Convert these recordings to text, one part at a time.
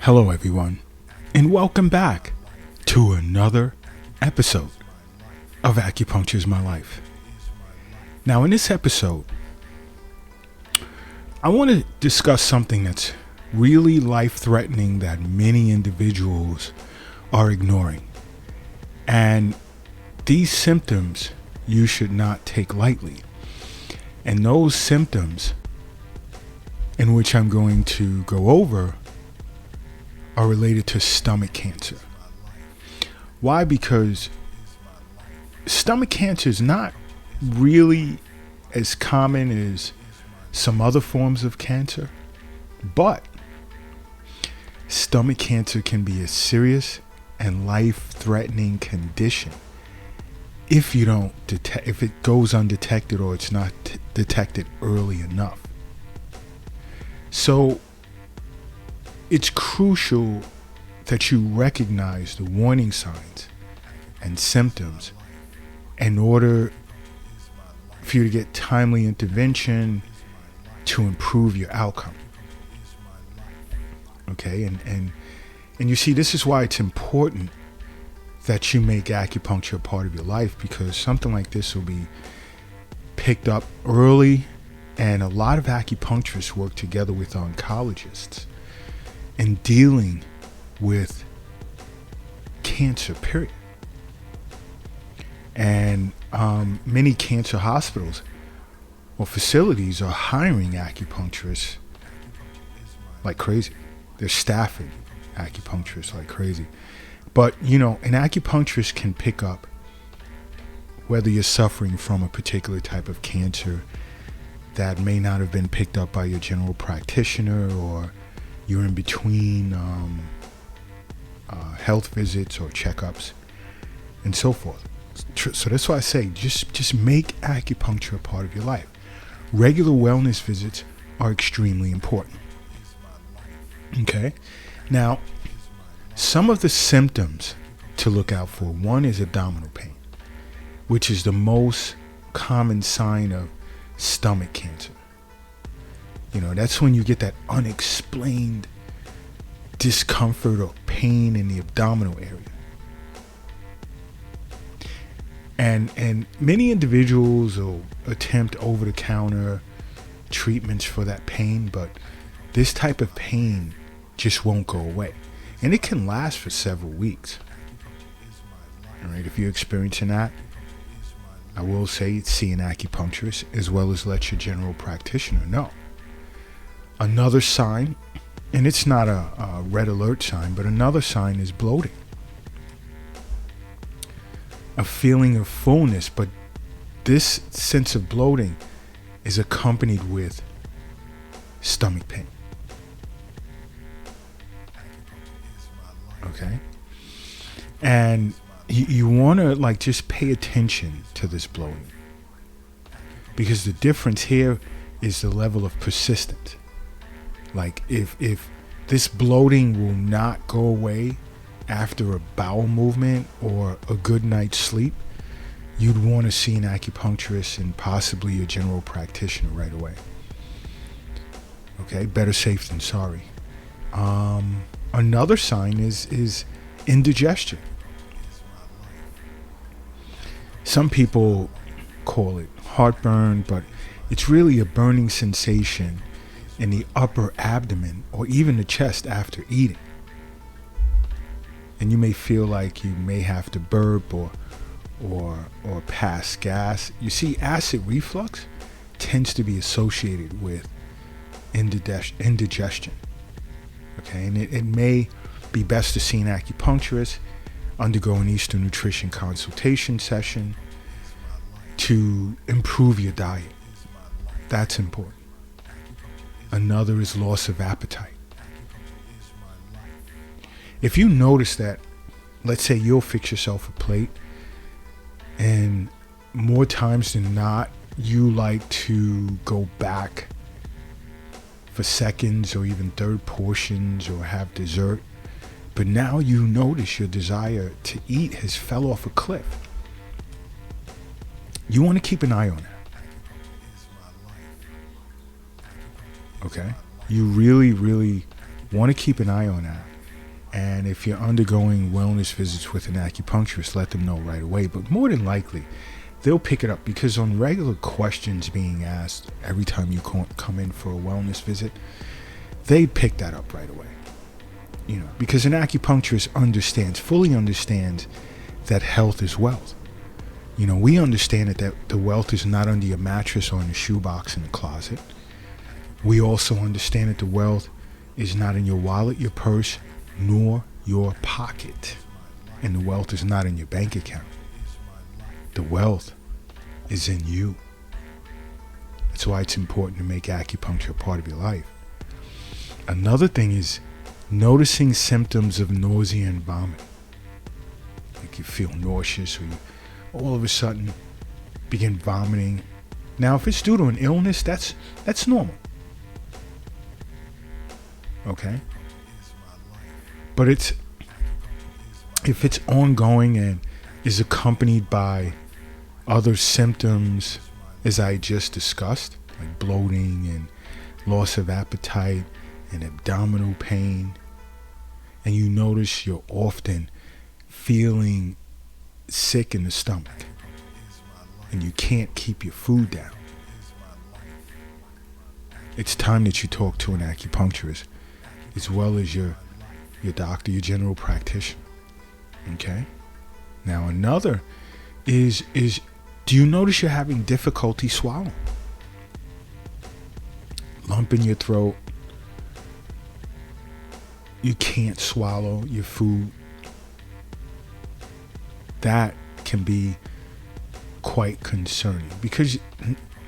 Hello, everyone, and welcome back to another episode of Acupuncture is My Life. Now, in this episode, I want to discuss something that's really life-threatening that many individuals are ignoring. And these symptoms you should not take lightly. And those symptoms in which I'm going to go over are related to stomach cancer. Why? Because stomach cancer is not really as common as some other forms of cancer, but stomach cancer can be a serious and life-threatening condition if you don't if it goes undetected or it's not detected early enough. So it's crucial that you recognize the warning signs and symptoms in order for you to get timely intervention to improve your outcome. Okay, and you see, this is why it's important that you make acupuncture a part of your life, because something like this will be picked up early, and a lot of acupuncturists work together with oncologists in dealing with cancer, period. And many cancer hospitals or facilities are hiring acupuncturists like crazy. They're staffing acupuncturists like crazy. But, you know, an acupuncturist can pick up whether you're suffering from a particular type of cancer that may not have been picked up by your general practitioner, or you're in between health visits or checkups and so forth. So that's why I say just make acupuncture a part of your life. Regular wellness visits are extremely important. Okay? Now, some of the symptoms to look out for. One is abdominal pain, which is the most common sign of stomach cancer. You know, that's when you get that unexplained discomfort or pain in the abdominal area. And many individuals will attempt over-the-counter treatments for that pain, but this type of pain just won't go away. And it can last for several weeks. All right, if you're experiencing that, I will say see an acupuncturist, as well as let your general practitioner know. Another sign, and it's not a red alert sign, but another sign is bloating. A feeling of fullness, but this sense of bloating is accompanied with stomach pain. Okay? And you want to just pay attention to this bloating, because the difference here is the level of persistence. Like if this bloating will not go away after a bowel movement or a good night's sleep, you'd want to see an acupuncturist and possibly a general practitioner right away. Okay, better safe than sorry. Another sign is indigestion. Some people call it heartburn, but it's really a burning sensation in the upper abdomen or even the chest after eating. And you may feel like you may have to burp or pass gas. You see, acid reflux tends to be associated with indigestion. Okay, and it may be best to see an acupuncturist, undergo an Eastern nutrition consultation session to improve your diet. That's important. Another is loss of appetite. If you notice that, let's say you'll fix yourself a plate, and more times than not, you like to go back for seconds or even third portions or have dessert, but now you notice your desire to eat has fell off a cliff. You want to keep an eye on that. Okay? You really, really want to keep an eye on that. And if you're undergoing wellness visits with an acupuncturist, let them know right away. But more than likely, they'll pick it up, because on regular questions being asked every time you come in for a wellness visit, they pick that up right away. Because an acupuncturist fully understands that health is wealth. We understand that the wealth is not under your mattress or in the shoebox in the closet. We also understand that the wealth is not in your wallet, your purse, nor your pocket. And the wealth is not in your bank account. The wealth is in you. That's why it's important to make acupuncture a part of your life. Another thing is noticing symptoms of nausea and vomit. Like you feel nauseous, or you all of a sudden begin vomiting. Now, if it's due to an illness, that's normal. Okay? But if it's ongoing and is accompanied by other symptoms, as I just discussed, like bloating and loss of appetite and abdominal pain, and you notice you're often feeling sick in the stomach and you can't keep your food down, it's time that you talk to an acupuncturist, as well as your doctor, your general practitioner. Okay? Now another is do you notice you're having difficulty swallowing? Lump in your throat. You can't swallow your food. That can be quite concerning, because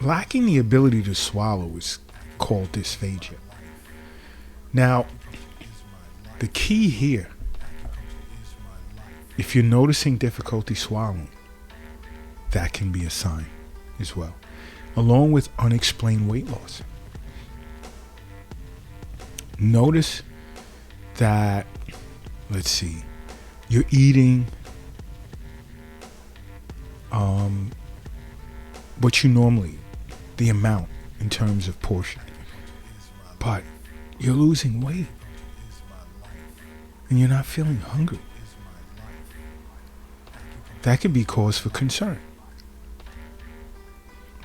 lacking the ability to swallow is called dysphagia. Now, the key here, if you're noticing difficulty swallowing, that can be a sign as well, along with unexplained weight loss. Notice that, you're eating what you normally eat, the amount in terms of portion, but you're losing weight and you're not feeling hungry. That could be cause for concern.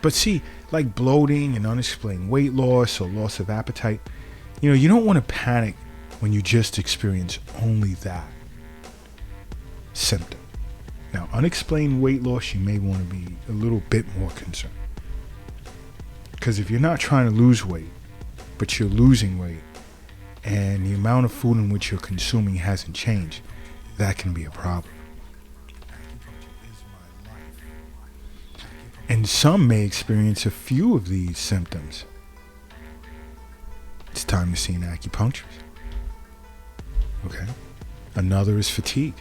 But see, like bloating and unexplained weight loss or loss of appetite, you don't want to panic when you just experience only that symptom. Now, unexplained weight loss, you may want to be a little bit more concerned. Because if you're not trying to lose weight, but you're losing weight, and the amount of food in which you're consuming hasn't changed, that can be a problem. And some may experience a few of these symptoms. It's time to see an acupuncturist. Okay? Another is fatigue.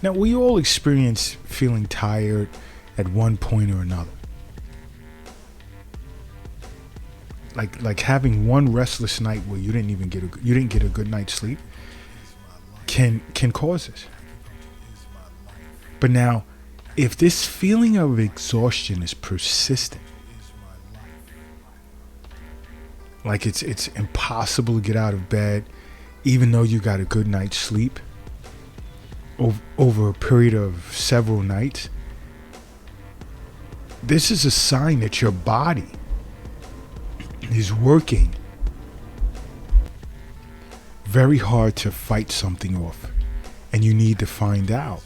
Now, we all experience feeling tired at one point or another. Like having one restless night where you didn't get a good night's sleep can cause this. But now, if this feeling of exhaustion is persistent, like it's impossible to get out of bed, even though you got a good night's sleep, over a period of several nights, this is a sign that your body is working very hard to fight something off, and you need to find out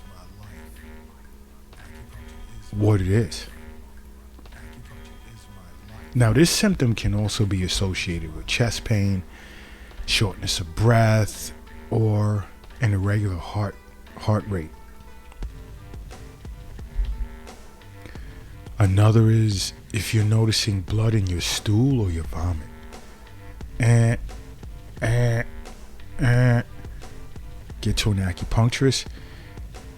what it is. Now, this symptom can also be associated with chest pain, shortness of breath, or an irregular heart rate. Another is if you're noticing blood in your stool or your vomit. Get to an acupuncturist,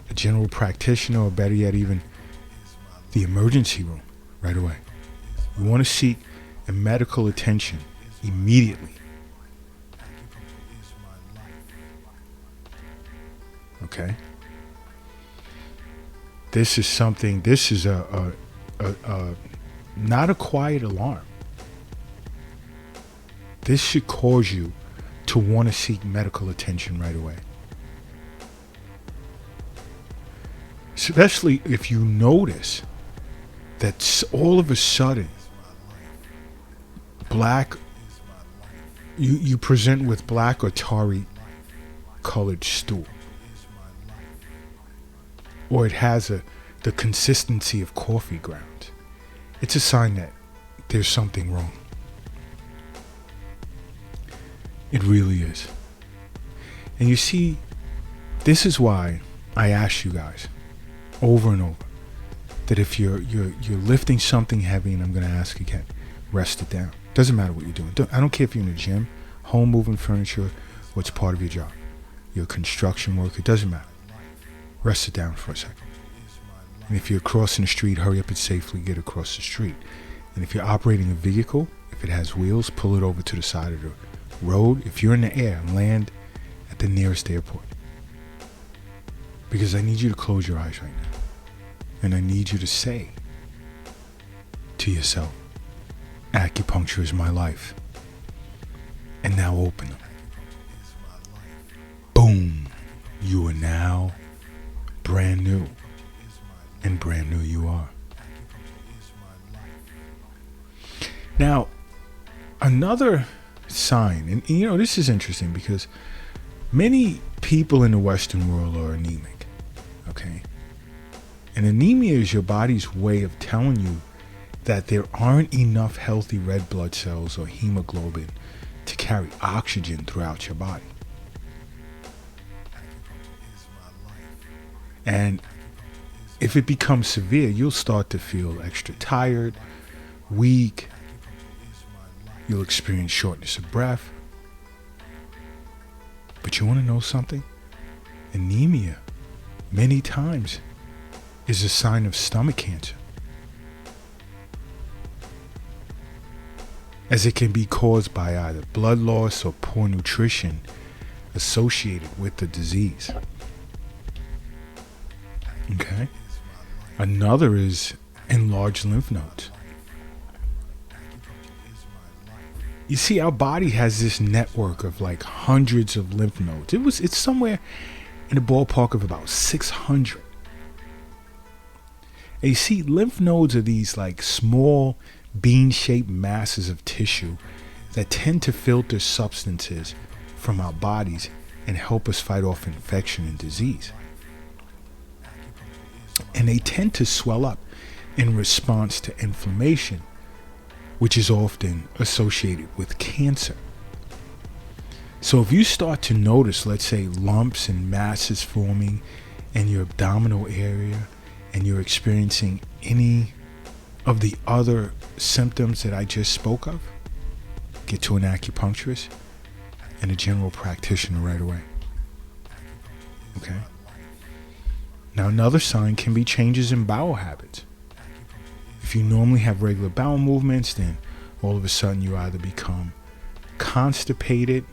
a general practitioner, or better yet, even the emergency room right away. You want to seek a medical attention immediately. Okay? This is a not a quiet alarm. This should cause you to want to seek medical attention right away. Especially if you notice that all of a sudden you present with black or tarry colored stool, or it has the consistency of coffee grounds. It's a sign that there's something wrong. It really is. And you see, this is why I ask you guys over and over that if you're lifting something heavy, and I'm going to ask again, rest it down. Doesn't matter what you're doing. I don't care if you're in a gym, home moving furniture, what's part of your job. You're a construction worker, it doesn't matter. Rest it down for a second. And if you're crossing the street, hurry up and safely get across the street. And if you're operating a vehicle, if it has wheels, pull it over to the side of the road. If you're in the air, land at the nearest airport. Because I need you to close your eyes right now. And I need you to say to yourself, acupuncture is my life. And now open them. Boom. You are now brand new. And brand new you are. Now, another sign, and you know, this is interesting because many people in the Western world are anemic. Okay? And anemia is your body's way of telling you that there aren't enough healthy red blood cells or hemoglobin to carry oxygen throughout your body. And if it becomes severe, you'll start to feel extra tired, weak. You'll experience shortness of breath. But you want to know something? Anemia, many times, is a sign of stomach cancer, as it can be caused by either blood loss or poor nutrition associated with the disease. Okay? Another is enlarged lymph nodes. You see, our body has this network of like hundreds of lymph nodes. It's somewhere in the ballpark of about 600. And you see, lymph nodes are these like small bean-shaped masses of tissue that tend to filter substances from our bodies and help us fight off infection and disease. And they tend to swell up in response to inflammation, which is often associated with cancer. So if you start to notice, let's say, lumps and masses forming in your abdominal area, and you're experiencing any of the other symptoms that I just spoke of, get to an acupuncturist and a general practitioner right away. Okay? Now, another sign can be changes in bowel habits. If you normally have regular bowel movements, then all of a sudden you either become constipated.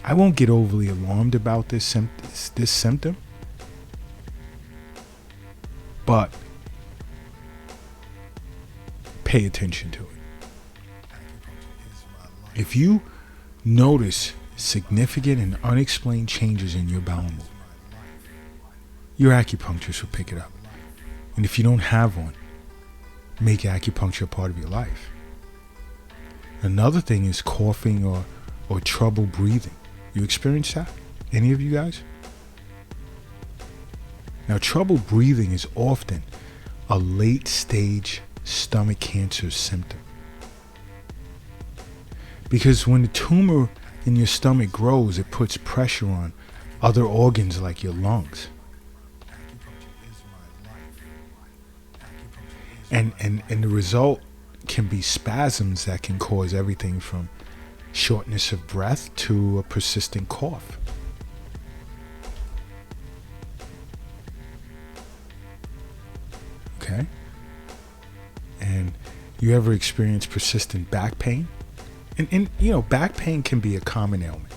I won't get overly alarmed about this symptom, but pay attention to it. If you notice significant and unexplained changes in your bowel movement, your acupuncturist will pick it up. And if you don't have one, make acupuncture a part of your life. Another thing is coughing or trouble breathing. You experience that? Any of you guys? Now, trouble breathing is often a late stage stomach cancer symptom. Because when the tumor in your stomach grows, it puts pressure on other organs like your lungs. And the result can be spasms that can cause everything from shortness of breath to a persistent cough. Okay? And you ever experience persistent back pain? And you know, back pain can be a common ailment.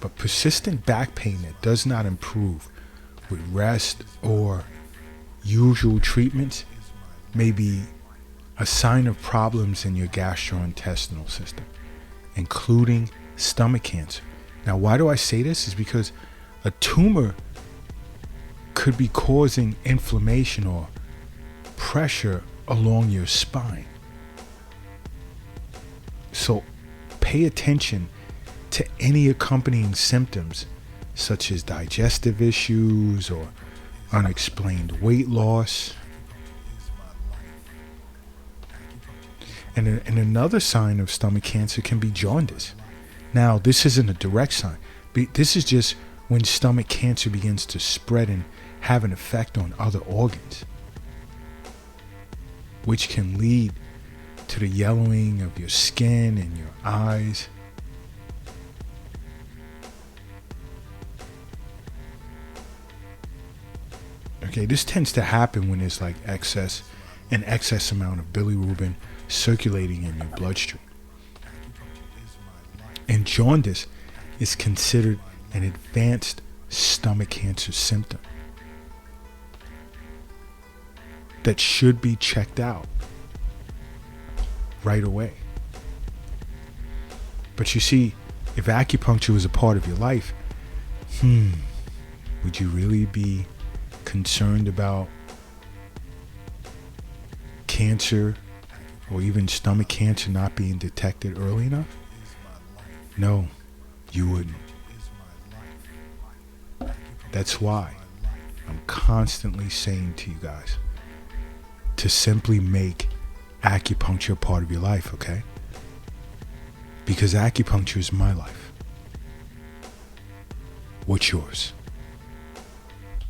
But persistent back pain that does not improve with rest or usual treatments may be a sign of problems in your gastrointestinal system, including stomach cancer. Now, why do I say this? Is because a tumor could be causing inflammation or pressure along your spine. So pay attention to any accompanying symptoms such as digestive issues or unexplained weight loss. And another sign of stomach cancer can be jaundice. Now, this isn't a direct sign. This is just when stomach cancer begins to spread and have an effect on other organs, which can lead to the yellowing of your skin and your eyes. Okay, this tends to happen when there's like an excess amount of bilirubin circulating in your bloodstream. And jaundice is considered an advanced stomach cancer symptom that should be checked out right away. But you see, if acupuncture was a part of your life, would you really be concerned about cancer or even stomach cancer not being detected early enough? No, you wouldn't. That's why I'm constantly saying to you guys to simply make acupuncture a part of your life, okay? Because acupuncture is my life. What's yours?